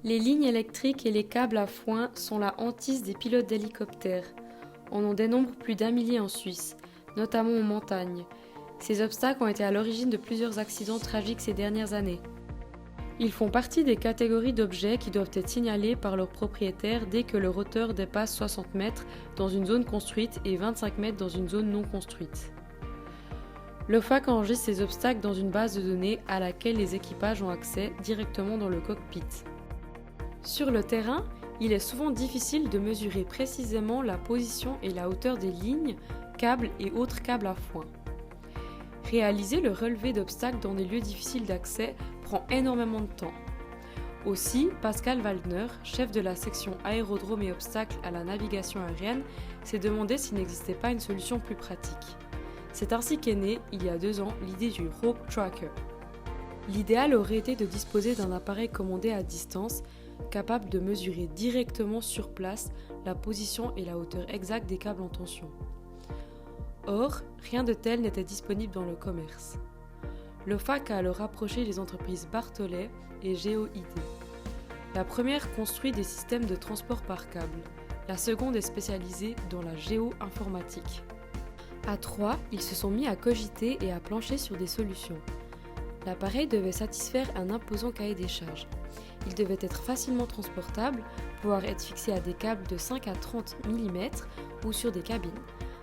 Les lignes électriques et les câbles à foin sont la hantise des pilotes d'hélicoptères. On en dénombre plus d'1 millier en Suisse, notamment en montagne. Ces obstacles ont été à l'origine de plusieurs accidents tragiques ces dernières années. Ils font partie des catégories d'objets qui doivent être signalés par leurs propriétaires dès que leur hauteur dépasse 60 mètres dans une zone construite et 25 mètres dans une zone non construite. L'OFAC enregistre ces obstacles dans une base de données à laquelle les équipages ont accès directement dans le cockpit. Sur le terrain, il est souvent difficile de mesurer précisément la position et la hauteur des lignes, câbles et autres câbles à foin. Réaliser le relevé d'obstacles dans des lieux difficiles d'accès prend énormément de temps. Aussi, Pascal Waldner, chef de la section aérodrome et obstacles à la navigation aérienne, s'est demandé s'il n'existait pas une solution plus pratique. C'est ainsi qu'est née, il y a 2 ans, l'idée du Rope Tracker. L'idéal aurait été de disposer d'un appareil commandé à distance, capable de mesurer directement sur place la position et la hauteur exacte des câbles en tension. Or, rien de tel n'était disponible dans le commerce. L'OFAC a alors approché les entreprises Barthollet et GeoID. La première construit des systèmes de transport par câble. La seconde est spécialisée dans la géo-informatique. À 3, ils se sont mis à cogiter et à plancher sur des solutions. L'appareil devait satisfaire un imposant cahier des charges. Il devait être facilement transportable, pouvoir être fixé à des câbles de 5 à 30 mm ou sur des cabines,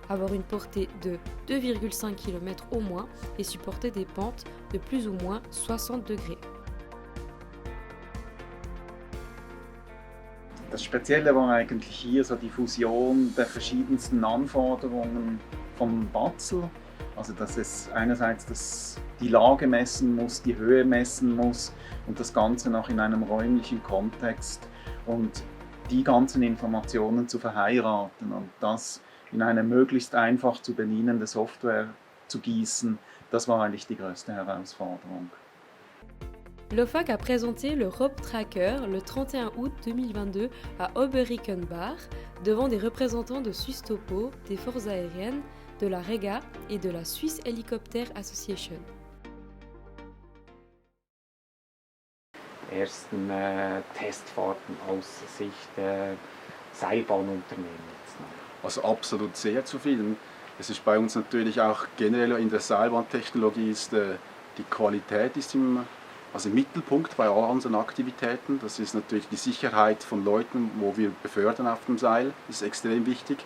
avoir une portée de 2,5 km au moins et supporter des pentes de plus ou moins 60 degrés. Das Spezielle war eigentlich hier so die Fusion der verschiedensten Anforderungen vom Batzel. Also dass es einerseits die Lage messen muss, die Höhe messen muss und das Ganze noch in einem räumlichen Kontext und die ganzen Informationen zu verheiraten und das in eine möglichst einfach zu bedienende Software zu gießen, das war eigentlich die größte Herausforderung. L'OFAC a présenté le Rope Tracker le 31 août 2022 à Oberickenbach devant des représentants de Suisse Topo, des forces aériennes, de la Rega et de la Swiss Helicopter Association. Ersten Testfahrten aus Sicht Seilbahnunternehmen. Also absolut sehr zufrieden. Es ist bei uns natürlich auch generell in der Seilbahntechnologie die Qualität ist im Mittelpunkt bei all unseren Aktivitäten. Das ist natürlich die Sicherheit von Leuten, wo wir befördern auf dem Seil, ist extrem wichtig.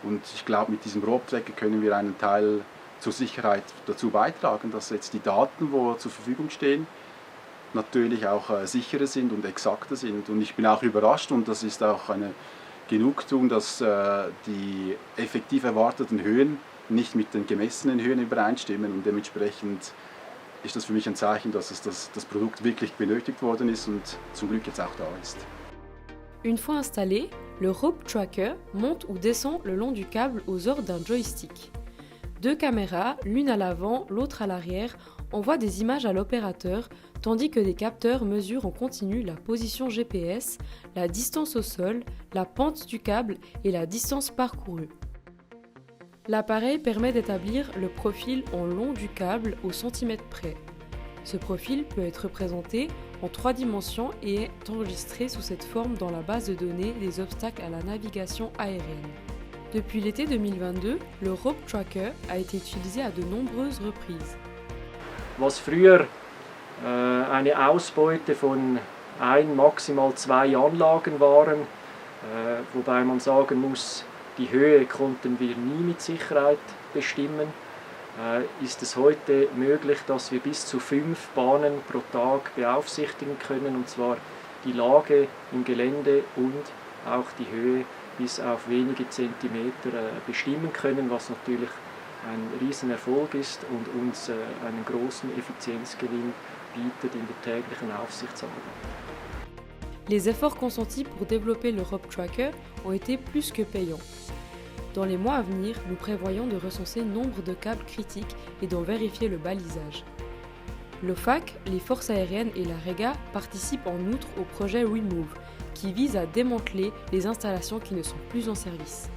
Und ich glaube, mit diesem Rope Tracker können wir einen Teil zur Sicherheit dazu beitragen, dass jetzt die Daten, die zur Verfügung stehen, natürlich auch sicherer sind und exakter sind. Und ich bin auch überrascht und das ist auch eine Genugtuung, dass die effektiv erwarteten Höhen nicht mit den gemessenen Höhen übereinstimmen und dementsprechend ist das für mich ein Zeichen, dass das Produkt wirklich benötigt worden ist und zum Glück jetzt auch da ist. Une fois installé, le Rope Tracker monte ou descend le long du câble aux ordres d'un joystick. 2 caméras, l'une à l'avant, l'autre à l'arrière, envoient des images à l'opérateur, tandis que des capteurs mesurent en continu la position GPS, la distance au sol, la pente du câble et la distance parcourue. L'appareil permet d'établir le profil en long du câble au centimètre près. Ce profil peut être représenté en 3 dimensions et est enregistré sous cette forme dans la base de données des obstacles à la navigation aérienne. Depuis l'été 2022, le Rope Tracker a été utilisé à de nombreuses reprises. Was früher eine Ausbeute von 1, maximal 2 Anlagen waren, wobei man sagen muss, die Höhe konnten wir nie mit Sicherheit bestimmen, ist es heute möglich, dass wir bis zu 5 Bahnen pro Tag beaufsichtigen können, und zwar die Lage im Gelände und auch die Höhe bis auf wenige Zentimeter bestimmen können, was natürlich ein Riesenerfolg ist und uns einen großen Effizienzgewinn bietet in der täglichen Aufsichtsarbeit. Les efforts consentis pour développer le Rope Tracker ont été plus que payants. Dans les mois à venir, nous prévoyons de recenser nombre de câbles critiques et d'en vérifier le balisage. L'OFAC, les forces aériennes et la Rega participent en outre au projet Remove, qui vise à démanteler les installations qui ne sont plus en service.